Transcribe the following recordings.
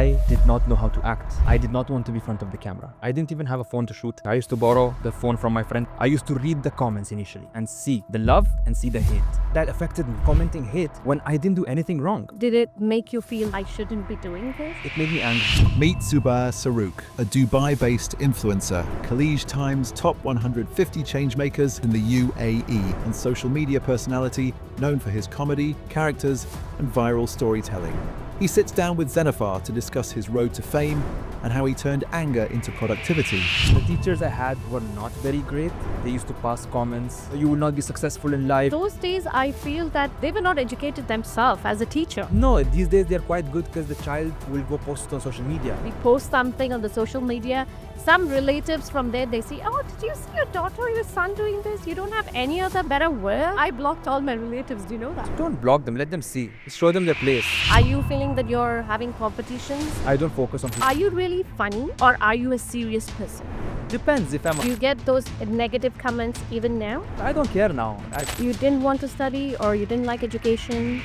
I did not know how to act. I did not want to be in front of the camera. I didn't even have a phone to shoot. I used to borrow the phone from my friend. I used to read the comments initially and see the love and see the hate. That affected me. Commenting hate when I didn't do anything wrong. Did it make you feel I shouldn't be doing this? It made me angry. Meet Zubair Sarookh, a Dubai-based influencer, Khaleej Times top 150 changemakers in the UAE, and social media personality known for his comedy, characters, and viral storytelling. He sits down with Zenifar to discuss his road to fame and how he turned anger into productivity. The teachers I had were not very great. They used to pass comments, you will not be successful in life. Those days, I feel that they were not educated themselves as a teacher. No, these days they're quite good because the child will go post it on social media. We post something on the social media. Some relatives from there, they see, oh, did you see your daughter or your son doing this? You don't have any other better work? I blocked all my relatives. Do you know that? Don't block them, let them see. Just show them their place. Are you feeling that you're having competitions? I don't focus on Are you really funny or are you a serious person? Depends if I'm... Do you get those negative comments even now? I don't care now. You didn't want to study or you didn't like education?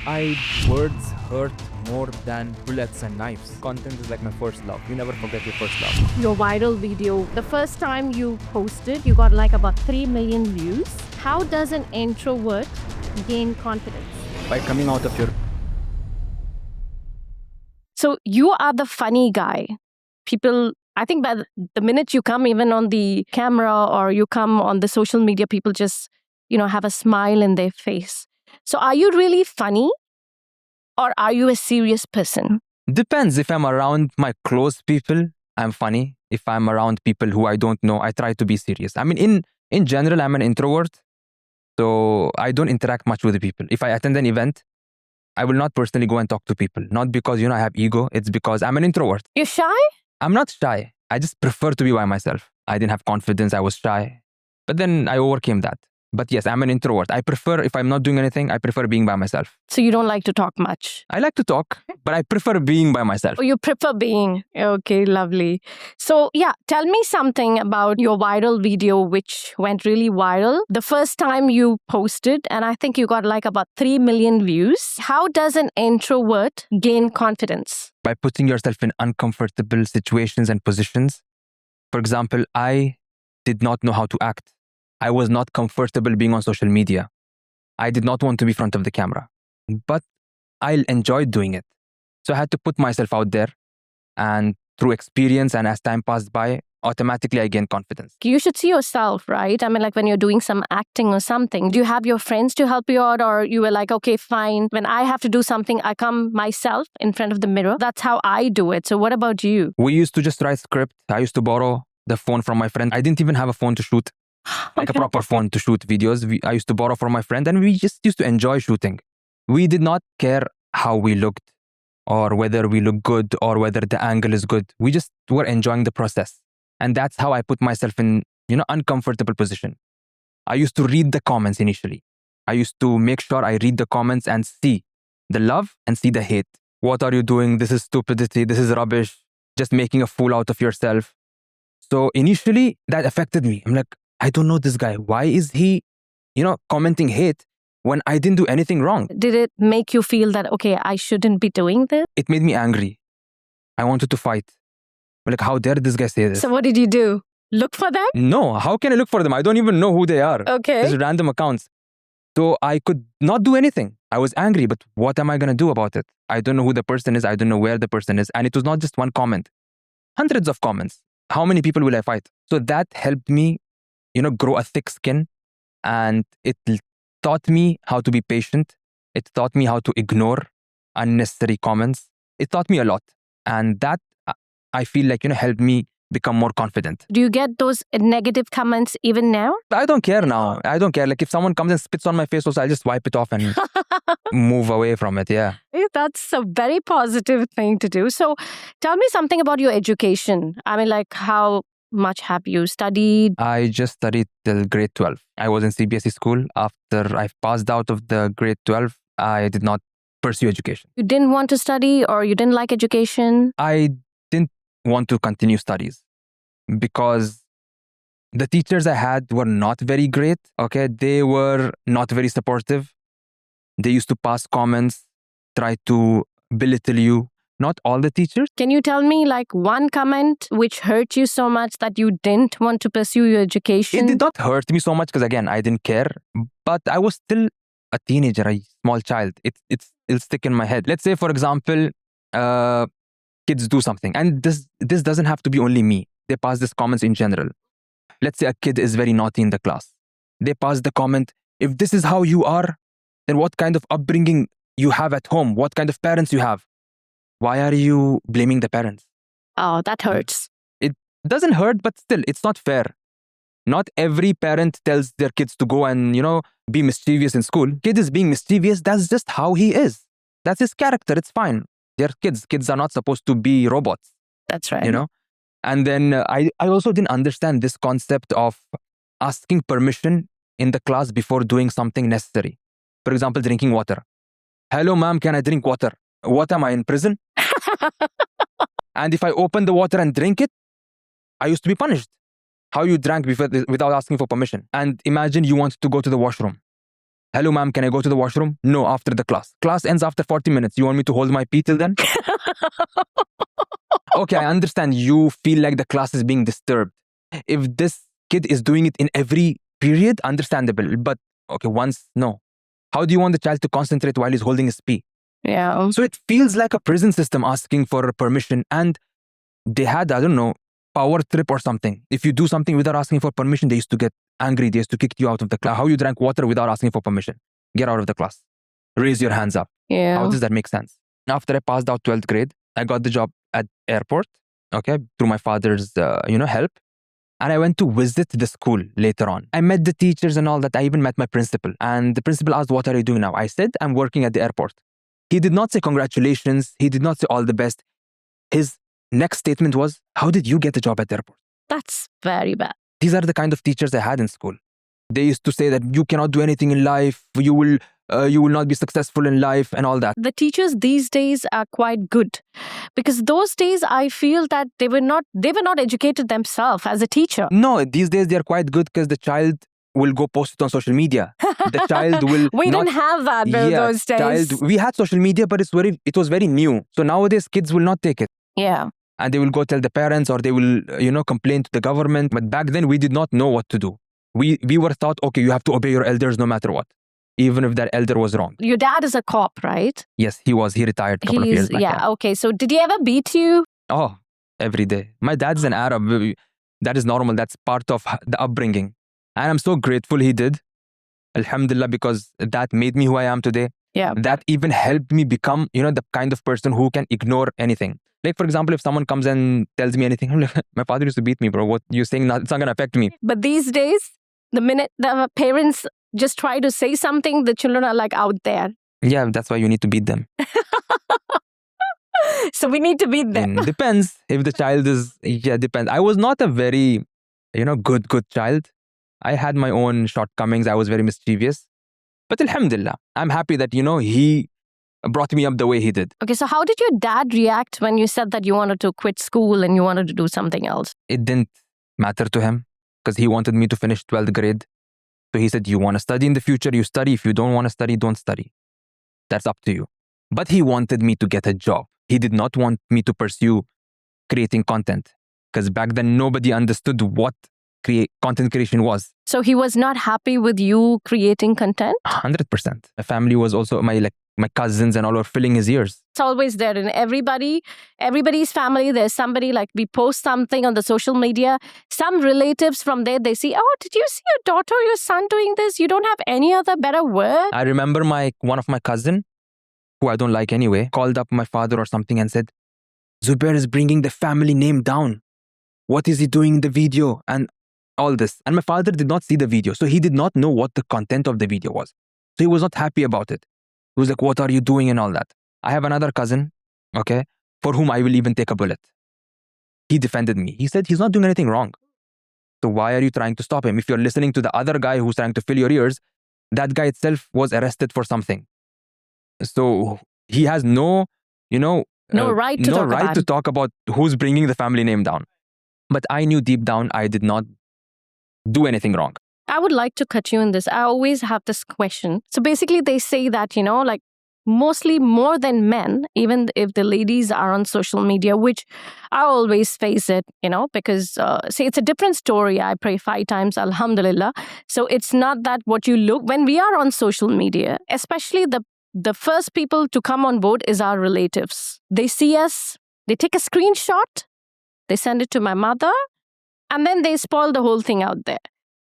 Words hurt more than bullets and knives. Content is like my first love. You never forget your first love. Your viral video, the first time you posted, you got like about 3 million views. How does an introvert gain confidence? By coming out of your... So you are the funny guy. People, I think by the minute you come even on the camera or you come on the social media, people just, have a smile in their face. So are you really funny or are you a serious person? Depends. If I'm around my close people, I'm funny. If I'm around people who I don't know, I try to be serious. I mean, in general, I'm an introvert. So I don't interact much with the people. If I attend an event, I will not personally go and talk to people. Not because, I have ego. It's because I'm an introvert. You're shy? I'm not shy. I just prefer to be by myself. I didn't have confidence. I was shy. But then I overcame that. But yes, I'm an introvert. I prefer, if I'm not doing anything, I prefer being by myself. So you don't like to talk much? I like to talk, but I prefer being by myself. Oh, you prefer being. Okay, lovely. So tell me something about your viral video, which went really viral. The first time you posted, and I think you got like about 3 million views. How does an introvert gain confidence? By putting yourself in uncomfortable situations and positions. For example, I did not know how to act. I was not comfortable being on social media. I did not want to be in front of the camera, but I enjoyed doing it. So I had to put myself out there, and through experience and as time passed by, automatically I gained confidence. You should see yourself, right? I mean, like when you're doing some acting or something, do you have your friends to help you out, or you were like, okay, fine. When I have to do something, I come myself in front of the mirror. That's how I do it. So what about you? We used to just write script. I used to borrow the phone from my friend. I didn't even have a phone to shoot. Like a proper phone to shoot videos. I used to borrow from my friend and we just used to enjoy shooting. We did not care how we looked or whether we look good or whether the angle is good. We just were enjoying the process. And that's how I put myself in, uncomfortable position. I used to read the comments initially. I used to make sure I read the comments and see the love and see the hate. What are you doing? This is stupidity. This is rubbish. Just making a fool out of yourself. So initially that affected me. I'm like, I don't know this guy. Why is he, commenting hate when I didn't do anything wrong? Did it make you feel that, okay, I shouldn't be doing this? It made me angry. I wanted to fight. Like, how dare this guy say this? So what did you do? Look for them? No, how can I look for them? I don't even know who they are. Okay. These random accounts. So I could not do anything. I was angry, but what am I going to do about it? I don't know who the person is. I don't know where the person is. And it was not just one comment. Hundreds of comments. How many people will I fight? So that helped me grow a thick skin, and it taught me how to be patient. It taught me how to ignore unnecessary comments. It taught me a lot. And that, I feel like, helped me become more confident. Do you get those negative comments even now? I don't care now. I don't care. Like if someone comes and spits on my face also, I'll just wipe it off and move away from it. Yeah. That's a very positive thing to do. So tell me something about your education. I mean, like how much have you studied? I just studied till grade 12. I was in CBSE school. After I passed out of the grade 12, I did not pursue education. You didn't want to study or you didn't like education? I didn't want to continue studies because the teachers I had were not very great. Okay, they were not very supportive. They used to pass comments, try to belittle you, Not all the teachers. Can you tell me like one comment which hurt you so much that you didn't want to pursue your education? It did not hurt me so much because, again, I didn't care. But I was still a teenager, a small child. It'll stick in my head. Let's say, for example, kids do something. And this doesn't have to be only me. They pass these comments in general. Let's say a kid is very naughty in the class. They pass the comment, if this is how you are, then what kind of upbringing you have at home? What kind of parents you have? Why are you blaming the parents? Oh, that hurts. It doesn't hurt, but still, it's not fair. Not every parent tells their kids to go and, be mischievous in school. Kid is being mischievous, that's just how he is. That's his character, it's fine. They're kids. Kids are not supposed to be robots. That's right. And then I also didn't understand this concept of asking permission in the class before doing something necessary. For example, drinking water. Hello, ma'am, can I drink water? What am I, in prison? And if I open the water and drink it, I used to be punished. How you drank without asking for permission. And imagine you want to go to the washroom. Hello, ma'am, can I go to the washroom? No, after the class. Class ends after 40 minutes. You want me to hold my pee till then? Okay, I understand you feel like the class is being disturbed. If this kid is doing it in every period, understandable. But, okay, once, no. How do you want the child to concentrate while he's holding his pee? Yeah. So it feels like a prison system asking for permission. And they had, I don't know, power trip or something. If you do something without asking for permission, they used to get angry. They used to kick you out of the class. How you drank water without asking for permission? Get out of the class. Raise your hands up. Yeah. How does that make sense? After I passed out 12th grade, I got the job at airport, okay, through my father's, help. And I went to visit the school later on. I met the teachers and all that. I even met my principal. And the principal asked, what are you doing now? I said, I'm working at the airport. He did not say congratulations. He did not say all the best. His next statement was, how did you get the job at the airport? That's very bad. These are the kind of teachers I had in school. They used to say that you cannot do anything in life. You will not be successful in life and all that. The teachers these days are quite good because those days I feel that they were not educated themselves as a teacher. No, these days they are quite good because the child will go post it on social media. The child will We didn't have that those days. We had social media, but it was very new. So nowadays kids will not take it. Yeah. And they will go tell the parents or they will, complain to the government. But back then we did not know what to do. We were taught, okay, you have to obey your elders no matter what, even if that elder was wrong. Your dad is a cop, right? Yes, he was. He retired a couple of years back. Yeah, okay. So did he ever beat you? Oh, every day. My dad's an Arab. That is normal. That's part of the upbringing. And I'm so grateful he did. Alhamdulillah, because that made me who I am today. Yeah. That even helped me become, the kind of person who can ignore anything. Like, for example, if someone comes and tells me anything, I'm like, my father used to beat me, bro. What you're saying, it's not going to affect me. But these days, the minute the parents just try to say something, the children are like out there. Yeah, that's why you need to beat them. So we need to beat them. Depends. If the child is, depends. I was not a very, good child. I had my own shortcomings. I was very mischievous. But alhamdulillah, I'm happy that, he brought me up the way he did. Okay, so how did your dad react when you said that you wanted to quit school and you wanted to do something else? It didn't matter to him because he wanted me to finish 12th grade. So he said, you want to study in the future, you study. If you don't want to study, don't study. That's up to you. But he wanted me to get a job. He did not want me to pursue creating content because back then nobody understood what content creation was. So he was not happy with you creating content? 100%. My family was also, my cousins and all were filling his ears. It's always there in everybody's family. There's somebody like we post something on the social media. Some relatives from there, they see, oh, did you see your daughter or your son doing this? You don't have any other better word? I remember one of my cousin, who I don't like anyway, called up my father or something and said, Zubair is bringing the family name down. What is he doing in the video? And all this. And my father did not see the video. So he did not know what the content of the video was. So he was not happy about it. He was like, what are you doing and all that? I have another cousin, okay, for whom I will even take a bullet. He defended me. He said he's not doing anything wrong. So why are you trying to stop him? If you're listening to the other guy who's trying to fill your ears, that guy itself was arrested for something. So he has no right to talk about who's bringing the family name down. But I knew deep down I did not do anything wrong. I would like to cut you in this. I always have this question. So basically they say that, mostly more than men, even if the ladies are on social media, which I always face it, because say it's a different story. I pray 5 times, alhamdulillah. So it's not that what you look when we are on social media, especially the first people to come on board is our relatives. They see us, they take a screenshot, they send it to my mother, and then they spoil the whole thing out there.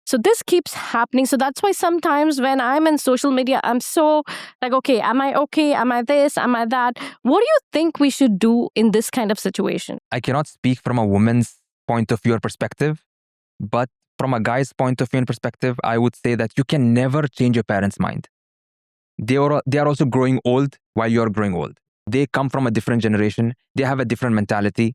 So this keeps happening. So that's why sometimes when I'm in social media, I'm so like, okay? Am I this? Am I that? What do you think we should do in this kind of situation? I cannot speak from a woman's point of view or perspective, but from a guy's point of view and perspective, I would say that you can never change your parents' mind. They are also growing old while you're growing old. They come from a different generation. They have a different mentality.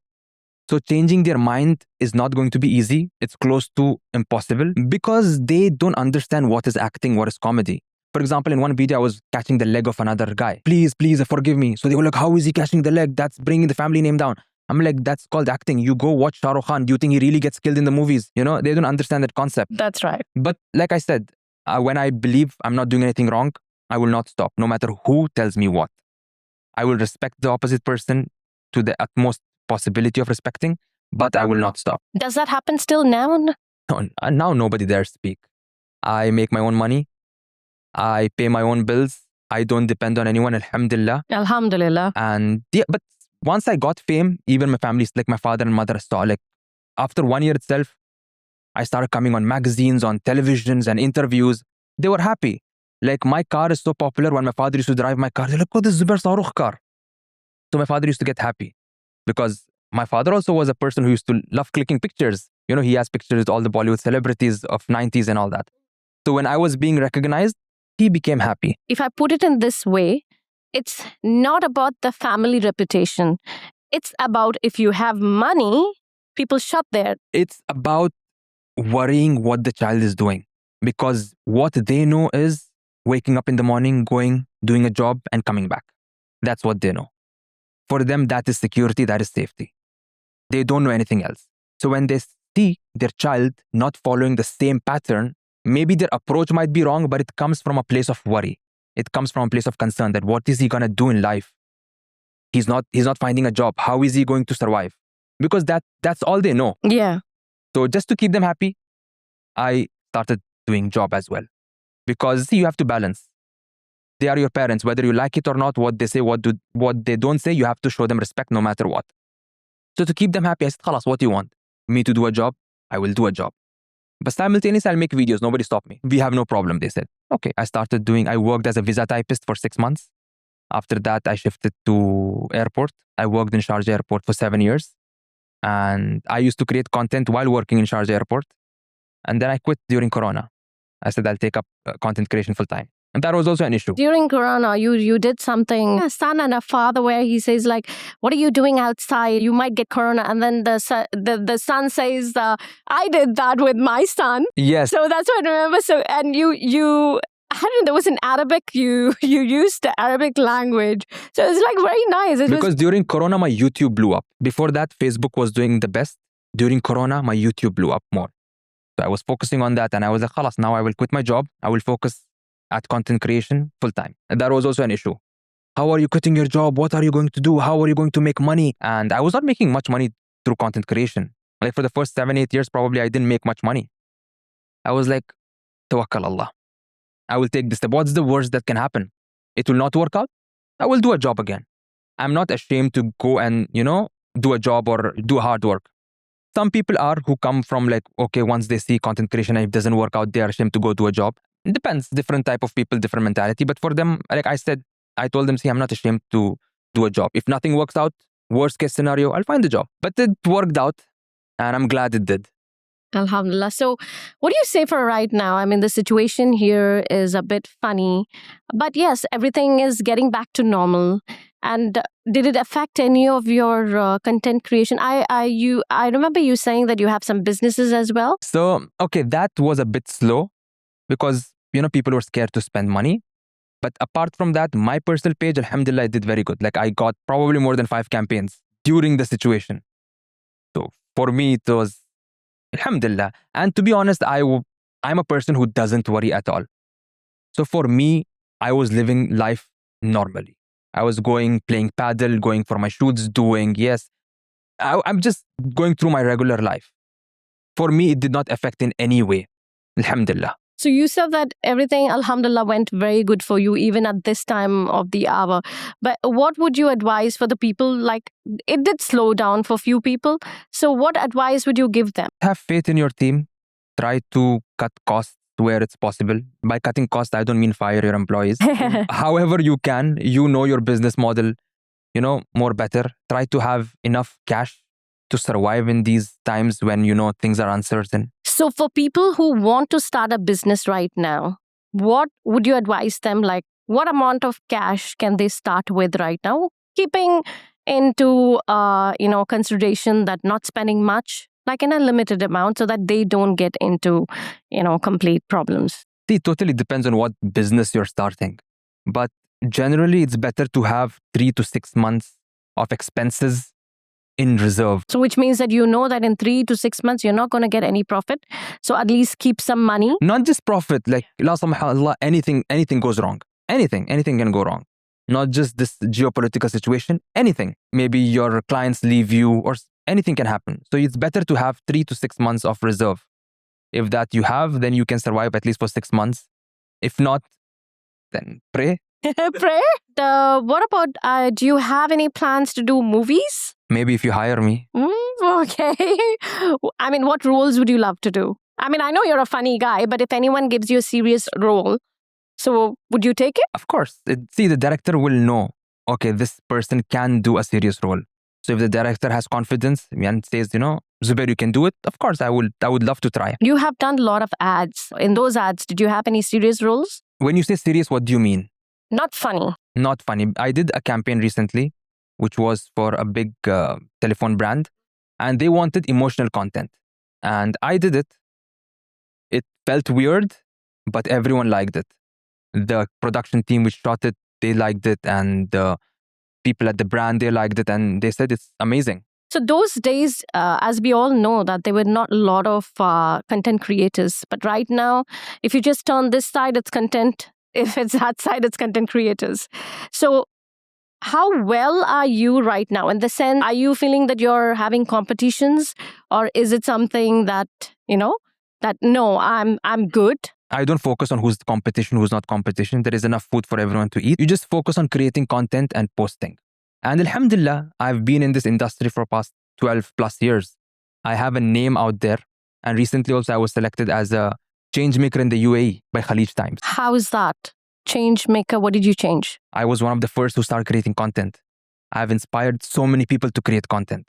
So changing their mind is not going to be easy. It's close to impossible because they don't understand what is acting, what is comedy. For example, in one video, I was catching the leg of another guy. Please, forgive me. So they were like, how is he catching the leg? That's bringing the family name down. I'm like, that's called acting. You go watch Shah Rukh Khan. Do you think he really gets killed in the movies? They don't understand that concept. That's right. But like I said, when I believe I'm not doing anything wrong, I will not stop, no matter who tells me what. I will respect the opposite person to the utmost possibility of respecting, but I will not stop. Does that happen still now? No, now nobody dares speak. I make my own money. I pay my own bills. I don't depend on anyone, alhamdulillah. Alhamdulillah. And yeah, but once I got fame, even my family, like my father and mother saw, like after 1 year itself, I started coming on magazines, on televisions and interviews. They were happy. Like my car is so popular. When my father used to drive my car, they're like, oh, this is Zubair Sarookh car. So my father used to get happy. Because my father also was a person who used to love clicking pictures. He has pictures with all the Bollywood celebrities of 90s and all that. So when I was being recognized, he became happy. If I put it in this way, it's not about the family reputation. It's about if you have money, people shop there. It's about worrying what the child is doing. Because what they know is waking up in the morning, going, doing a job and coming back. That's what they know. For them, that is security, that is safety. They don't know anything else. So when they see their child not following the same pattern, maybe their approach might be wrong, but it comes from a place of worry. It comes from a place of concern that what is he going to do in life? He's not finding a job. How is he going to survive? Because that's all they know. Yeah. So just to keep them happy, I started doing job as well. Because see, you have to balance. They are your parents, whether you like it or not, what they say, what they don't say, you have to show them respect no matter what. So to keep them happy, I said, khalas, what do you want? Me to do a job? I will do a job. But simultaneously, I'll make videos. Nobody stop me. We have no problem, they said. Okay, I worked as a visa typist for 6 months. After that, I shifted to airport. I worked in Sharjah airport for 7 years. And I used to create content while working in Sharjah airport. And then I quit during Corona. I said, I'll take up content creation full time. And that was also an issue. During Corona, you did something, a son and a father, where he says like, what are you doing outside? You might get Corona. And then the son says, I did that with my son. Yes. So that's what I remember. So, and you I don't know, there was in Arabic, you used the Arabic language. So it's like very nice. Because during Corona, my YouTube blew up. Before that, Facebook was doing the best. During Corona, my YouTube blew up more. So I was focusing on that and I was like, khalas, now I will quit my job. I will focus at content creation full time. And that was also an issue. How are you quitting your job? What are you going to do? How are you going to make money? And I was not making much money through content creation. Like for the first 7-8 years, probably I didn't make much money. I was like, tawakkal Allah. I will take this step. What's the worst that can happen? It will not work out. I will do a job again. I'm not ashamed to go and, do a job or do hard work. Some people are who come from like, okay, once they see content creation and if it doesn't work out, they are ashamed to go do a job. It depends. Different type of people, different mentality. But for them, like I said, I told them, see, I'm not ashamed to do a job. If nothing works out, worst case scenario, I'll find a job. But it worked out and I'm glad it did. Alhamdulillah. So what do you say for right now? I mean, the situation here is a bit funny, but yes, everything is getting back to normal. And did it affect any of your content creation? I remember you saying that you have some businesses as well. So, okay, that was a bit slow because, people were scared to spend money. But apart from that, my personal page, alhamdulillah, I did very good. Like I got probably more than 5 campaigns during the situation. So for me, it was alhamdulillah. And to be honest, I'm a person who doesn't worry at all. So for me, I was living life normally. I was playing paddle, going for my shoots, I'm just going through my regular life. For me, it did not affect in any way. Alhamdulillah. So you said that everything, alhamdulillah, went very good for you even at this time of the hour. But what would you advise for the people? Like, it did slow down for few people. So what advice would you give them? Have faith in your team. Try to cut costs where it's possible. By cutting costs, I don't mean fire your employees. However you can, you know your business model, more better. Try to have enough cash to survive in these times when, things are uncertain. So for people who want to start a business right now, what would you advise them? Like, what amount of cash can they start with right now? Keeping into, consideration that not spending much, like in a limited amount, so that they don't get into, complete problems. It totally depends on what business you're starting. But generally, it's better to have 3 to 6 months of expenses in reserve. So which means that that in 3 to 6 months, you're not going to get any profit. So at least keep some money. Not just profit, like la samahalla, anything goes wrong. Anything can go wrong. Not just this geopolitical situation, anything. Maybe your clients leave you or anything can happen. So it's better to have 3 to 6 months of reserve. If that you have, then you can survive at least for 6 months. If not, then pray. Pray? What about, do you have any plans to do movies? Maybe if you hire me. Okay. I mean, what roles would you love to do? I mean, I know you're a funny guy, but if anyone gives you a serious role, so would you take it? Of course. See, the director will know, okay, this person can do a serious role. So if the director has confidence and says, Zubair, you can do it, of course, I would love to try. You have done a lot of ads. In those ads, did you have any serious roles? When you say serious, what do you mean? Not funny. Not funny. I did a campaign recently, which was for a big telephone brand, and they wanted emotional content. And I did it. It felt weird, but everyone liked it. The production team which shot it, they liked it, and the people at the brand, they liked it, and they said it's amazing. So those days, as we all know, that there were not a lot of content creators. But right now, if you just turn this side, it's content. If it's that side, it's content creators. So how well are you right now? In the sense, are you feeling that you're having competitions? Or is it something that, no, I'm good? I don't focus on who's competition, who's not competition. There is enough food for everyone to eat. You just focus on creating content and posting. And alhamdulillah, I've been in this industry for past 12 plus years. I have a name out there. And recently also I was selected as a change maker in the UAE by Khalij Times. How is that? Change maker, what did you change? I was one of the first who started creating content. I've inspired so many people to create content,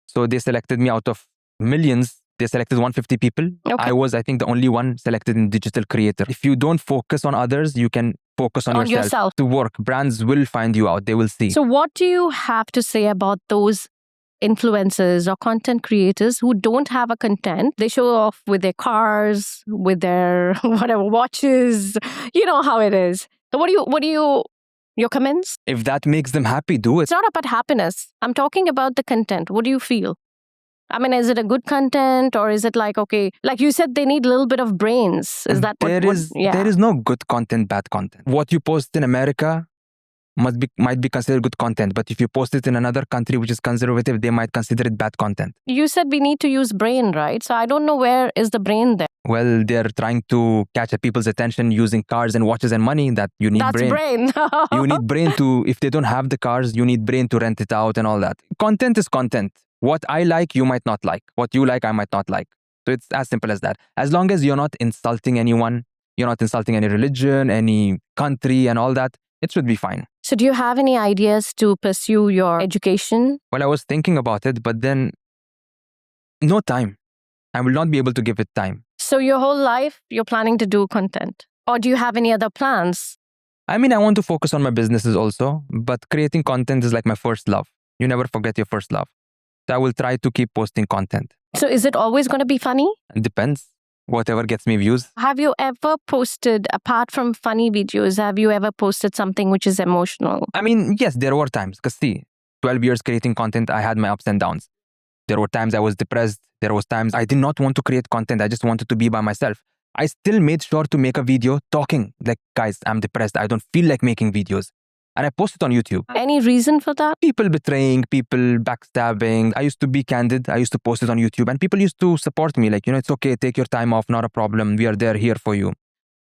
So they selected me out of millions. They selected 150 people. Okay. I was, I think, the only one selected in digital creator. If you don't focus on others, you can focus on yourself. To work. Brands will find you out. They will see. So what do you have to say about those influencers or content creators who don't have a content? They show off with their cars, with their whatever watches. You know how it is. So your comments? If that makes them happy, do it. It's not about happiness. I'm talking about the content. What do you feel? I mean, is it a good content or is it like, okay, like you said, they need a little bit of brains. Is that there is no good content, bad content. What you post in America might be considered good content, but if you post it in another country which is conservative, they might consider it bad content. You said we need to use brain, right? So I don't know where is the brain there. Well, they're trying to catch people's attention using cars and watches and money. That you need brain. That's brain. You need brain to, if they don't have the cars, you need brain to rent it out and all that. Content is content. What I like, you might not like. What you like, I might not like. So it's as simple as that. As long as you're not insulting anyone, you're not insulting any religion, any country and all that, it should be fine. So do you have any ideas to pursue your education? Well, I was thinking about it, but then no time. I will not be able to give it time. So your whole life, you're planning to do content? Or do you have any other plans? I mean, I want to focus on my businesses also, but creating content is like my first love. You never forget your first love. So I will try to keep posting content. So is it always going to be funny? It depends. Whatever gets me views. Have you ever posted, apart from funny videos, have you ever posted something which is emotional? I mean, yes, there were times. Because see, 12 years creating content, I had my ups and downs. There were times I was depressed. There was times I did not want to create content. I just wanted to be by myself. I still made sure to make a video talking like, guys, I'm depressed. I don't feel like making videos. And I posted on YouTube. Any reason for that? People betraying, people backstabbing. I used to be candid. I used to post it on YouTube and people used to support me. Like, it's okay. Take your time off. Not a problem. We are there here for you.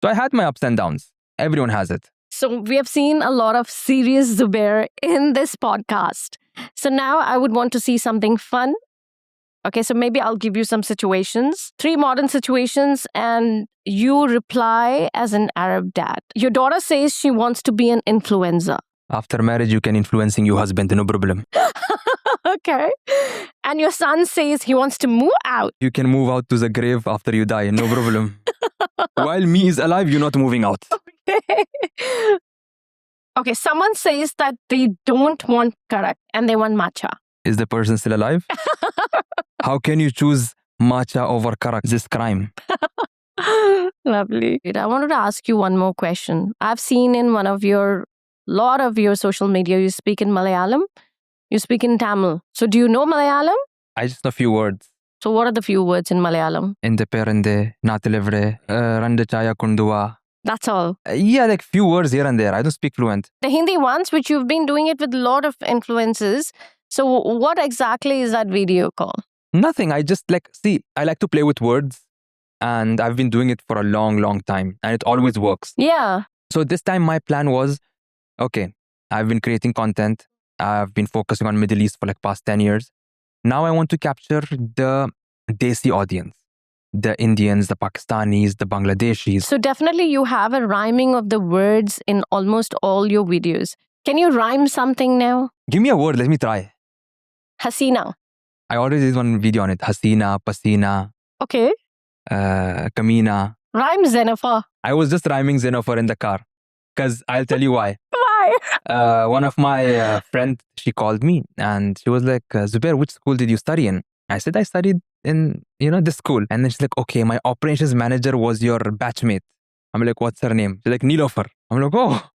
So I had my ups and downs. Everyone has it. So we have seen a lot of serious Zubair in this podcast. So now I would want to see something fun. Okay, so maybe I'll give you some situations, 3 modern situations, and you reply as an Arab dad. Your daughter says she wants to be an influencer. After marriage, you can influencing your husband, no problem. Okay. And your son says he wants to move out. You can move out to the grave after you die, no problem. While me is alive, you're not moving out. Okay. Okay, someone says that they don't want karak and they want matcha. Is the person still alive? How can you choose matcha over karak? This crime. Lovely. I wanted to ask you one more question. I've seen in lot of your social media, you speak in Malayalam, you speak in Tamil. So do you know Malayalam? I just know a few words. So what are the few words in Malayalam? Inde perende, natilevre, rande chaya kundua. That's all. Yeah, like few words here and there. I don't speak fluent. The Hindi ones, which you've been doing it with a lot of influences. So what exactly is that video called? Nothing. I just I like to play with words and I've been doing it for a long, long time and it always works. Yeah. So this time my plan was, okay, I've been creating content. I've been focusing on Middle East for like past 10 years. Now I want to capture the Desi audience, the Indians, the Pakistanis, the Bangladeshis. So definitely you have a rhyming of the words in almost all your videos. Can you rhyme something now? Give me a word. Let me try. Hasina. I already did one video on it. Hasina, Pasina, Okay. Kamina. Rhyme Xenophor. I was just rhyming Xenophor in the car. Because I'll tell you why. Why? One of my friends, she called me and she was like, Zubair, which school did you study in? I said, I studied in, this school. And then she's like, okay, my operations manager was your batchmate. I'm like, what's her name? She's like, Nilofer. I'm like, oh.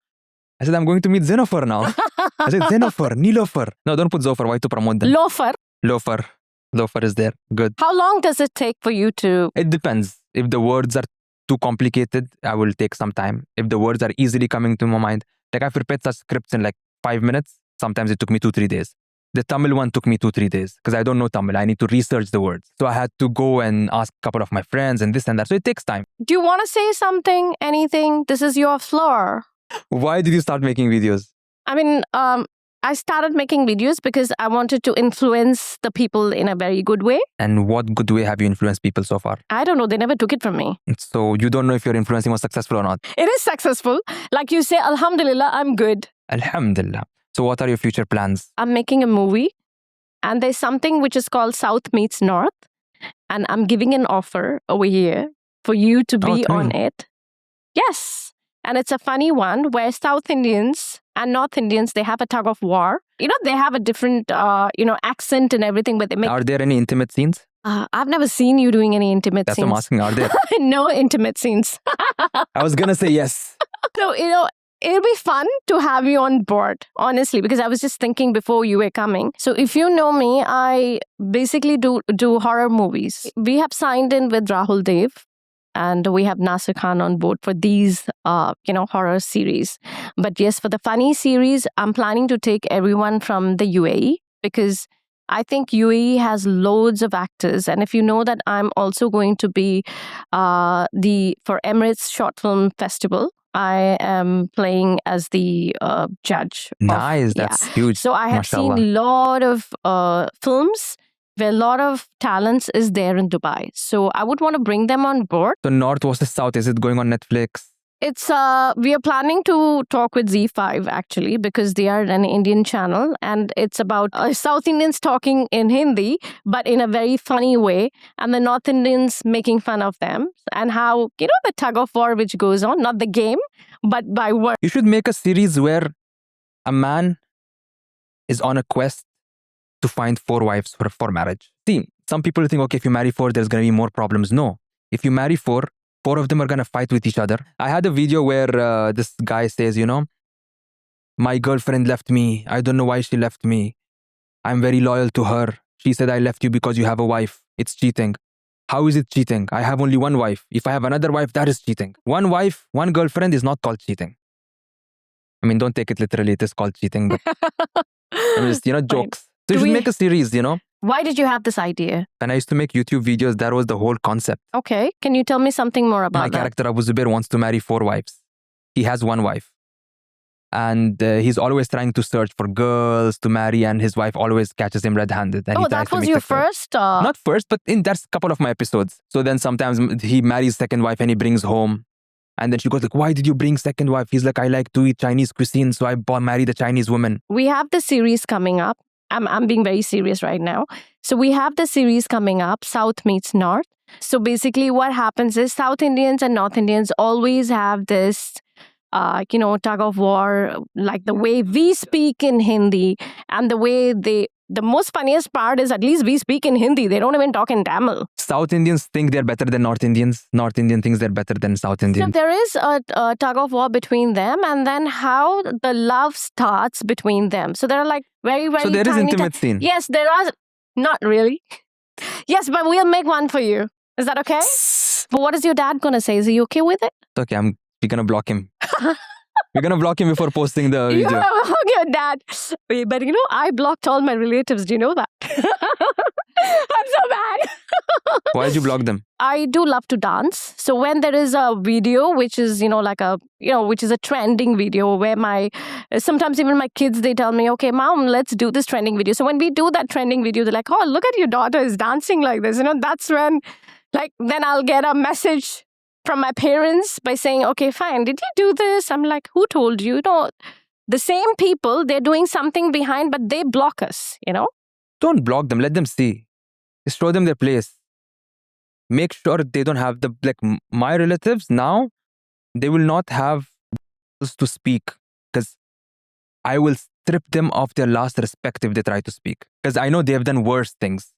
I said, I'm going to meet Xenophor now. I said, Xenophor, Nilofer. No, don't put Zophar. Why to promote them? Loafer. Loafer is there. Good. How long does it take for you to... It depends. If the words are too complicated, I will take some time. If the words are easily coming to my mind, like I've prepared such scripts in like 5 minutes. Sometimes it took me 2-3 days. The Tamil one took me 2-3 days because I don't know Tamil. I need to research the words. So I had to go and ask a couple of my friends and this and that. So it takes time. Do you want to say something, anything? This is your floor. Why did you start making videos? I mean, I started making videos because I wanted to influence the people in a very good way. And what good way have you influenced people so far? I don't know. They never took it from me. So you don't know if your influencing was successful or not? It is successful. Like you say, Alhamdulillah, I'm good. Alhamdulillah. So what are your future plans? I'm making a movie and there's something which is called South Meets North. And I'm giving an offer over here for you to be on it. Yes. And it's a funny one where South Indians and North Indians, they have a tug of war. They have a different, accent and everything. But they make... Are there any intimate scenes? I've never seen you doing any intimate That's scenes. what I'm asking. Are there? No intimate scenes. I was going to say yes. So, it'll be fun to have you on board, honestly, because I was just thinking before you were coming. So if you know me, I basically do horror movies. We have signed in with Rahul Dev. And we have Nasir Khan on board for these, horror series. But yes, for the funny series, I'm planning to take everyone from the UAE because I think UAE has loads of actors. And if you know that I'm also going to be for Emirates Short Film Festival, I am playing as the judge. Nice, that's huge. So I have Mashallah. seen a lot of films where a lot of talents is there in Dubai. So I would want to bring them on board. So North versus South, is it going on Netflix? It's we are planning to talk with Z5 actually because they are an Indian channel and it's about South Indians talking in Hindi but in a very funny way and the North Indians making fun of them and how, the tug of war which goes on, not the game, but by word. You should make a series where a man is on a quest to find 4 wives for marriage. See, some people think, okay, if you marry 4, there's going to be more problems. No. If you marry 4 of them are going to fight with each other. I had a video where this guy says, my girlfriend left me. I don't know why she left me. I'm very loyal to her. She said, I left you because you have a wife. It's cheating. How is it cheating? I have only one wife. If I have another wife, that is cheating. One wife, one girlfriend is not called cheating. I mean, don't take it literally. It is called cheating, but I mean, just, jokes. So you should make a series, Why did you have this idea? When I used to make YouTube videos, that was the whole concept. Okay. Can you tell me something more about My that? character, Abu Zubair, wants to marry 4 wives. He has one wife. And he's always trying to search for girls to marry, and his wife always catches him red-handed. And he tries that to was meet your the third. first? Not first, but that's a couple of my episodes. So then sometimes he marries second wife and he brings home. And then she goes like, why did you bring second wife? He's like, I like to eat Chinese cuisine, so I married a Chinese woman. We have the series coming up. I'm being very serious right now. So we have the series coming up, South Meets North. So basically what happens is South Indians and North Indians always have this tug of war, like the way we speak in Hindi and the way the most funniest part is at least we speak in Hindi. They don't even talk in Tamil. South Indians think they're better than North Indians. North Indian thinks they're better than South Indians. So there is a tug of war between them, and then how the love starts between them. So there are like very, very So there is tiny intimate scene. Yes, there are. Not really. Yes, but we'll make one for you. Is that okay? But what is your dad going to say? Is he okay with it? It's okay, we're going to block him. We're going to block him before posting the video. You're okay, Dad. Wait, but I blocked all my relatives. Do you know that? I'm so bad. Why did you block them? I do love to dance. So when there is a video which is, which is a trending video where sometimes even my kids, they tell me, okay, Mom, let's do this trending video. So when we do that trending video, they're like, oh, look at your daughter is dancing like this. That's when, then I'll get a message from my parents by saying, okay, fine, did you do this? I'm like, who told you? The same people, they're doing something behind, but they block us, Don't block them. Let them see. Just show them their place. Make sure they don't have my relatives now, they will not have to speak because I will strip them of their last respect if they try to speak. Because I know they have done worse things.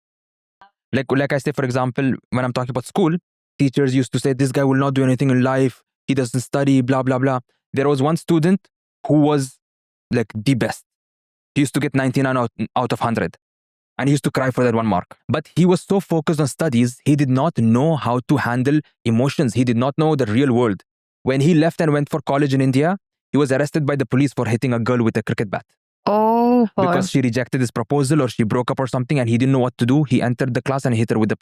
Like I say, for example, when I'm talking about school, teachers used to say, this guy will not do anything in life. He doesn't study, blah, blah, blah. There was one student who was the best. He used to get 99 out of 100. And he used to cry for that 1 mark. But he was so focused on studies, he did not know how to handle emotions. He did not know the real world. When he left and went for college in India, he was arrested by the police for hitting a girl with a cricket bat. Oh, boy. Because she rejected his proposal or she broke up or something and he didn't know what to do. He entered the class and hit her with the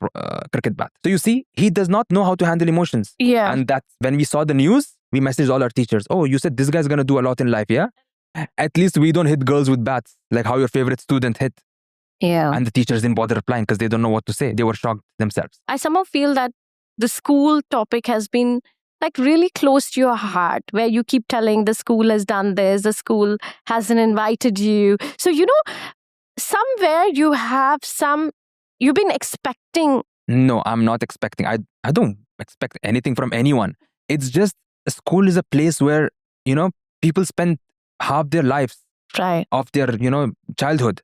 cricket bat. So you see, he does not know how to handle emotions. Yeah. And that's when we saw the news, we messaged all our teachers. Oh, you said this guy's going to do a lot in life, yeah? At least we don't hit girls with bats, like how your favorite student hit. Yeah. And the teachers didn't bother replying because they don't know what to say. They were shocked themselves. I somehow feel that the school topic has been really close to your heart, where you keep telling the school has done this, the school hasn't invited you. So, somewhere you've been expecting. No, I'm not expecting. I don't expect anything from anyone. It's just school is a place where, people spend half their lives Right. of their, childhood.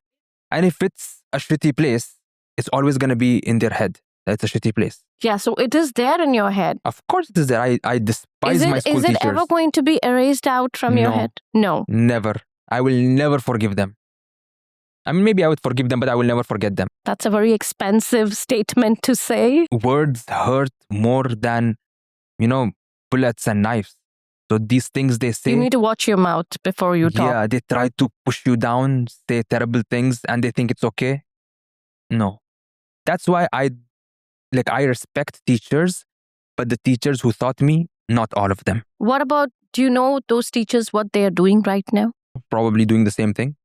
And if it's a shitty place, it's always going to be in their head. That's a shitty place. Yeah, so it is there in your head. Of course it is there. I despise my school teachers. Is it ever going to be erased out from your head? No. Never. I will never forgive them. I mean, maybe I would forgive them, but I will never forget them. That's a very expensive statement to say. Words hurt more than, bullets and knives. So these things they say... You need to watch your mouth before you talk. Yeah, they try to push you down, say terrible things, and they think it's okay. No. That's why I respect teachers, but the teachers who taught me, not all of them. What about, do you know those teachers, what they are doing right now? Probably doing the same thing.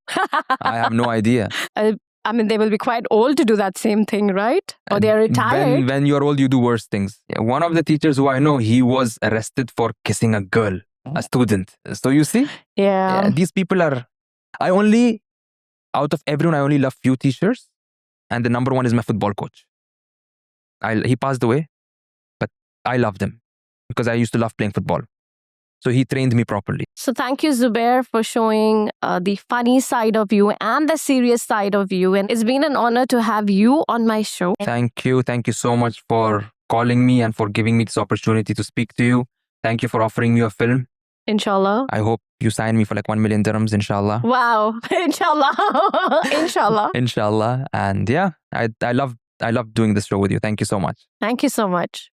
I have no idea. I mean, they will be quite old to do that same thing, right? Or they are retired. When you're old, you do worse things. Yeah, one of the teachers who I know, he was arrested for kissing a girl, a student. So you see? Yeah. These people are... Out of everyone, I only love few teachers. And the number one is my football coach. He passed away, but I loved him because I used to love playing football. So he trained me properly. So thank you, Zubair, for showing the funny side of you and the serious side of you. And it's been an honor to have you on my show. Thank you. Thank you so much for calling me and for giving me this opportunity to speak to you. Thank you for offering me a film. Inshallah. I hope you sign me for 1 million dirhams, inshallah. Wow. Inshallah. Inshallah. Inshallah. And yeah, I love I loved doing this show with you. Thank you so much. Thank you so much.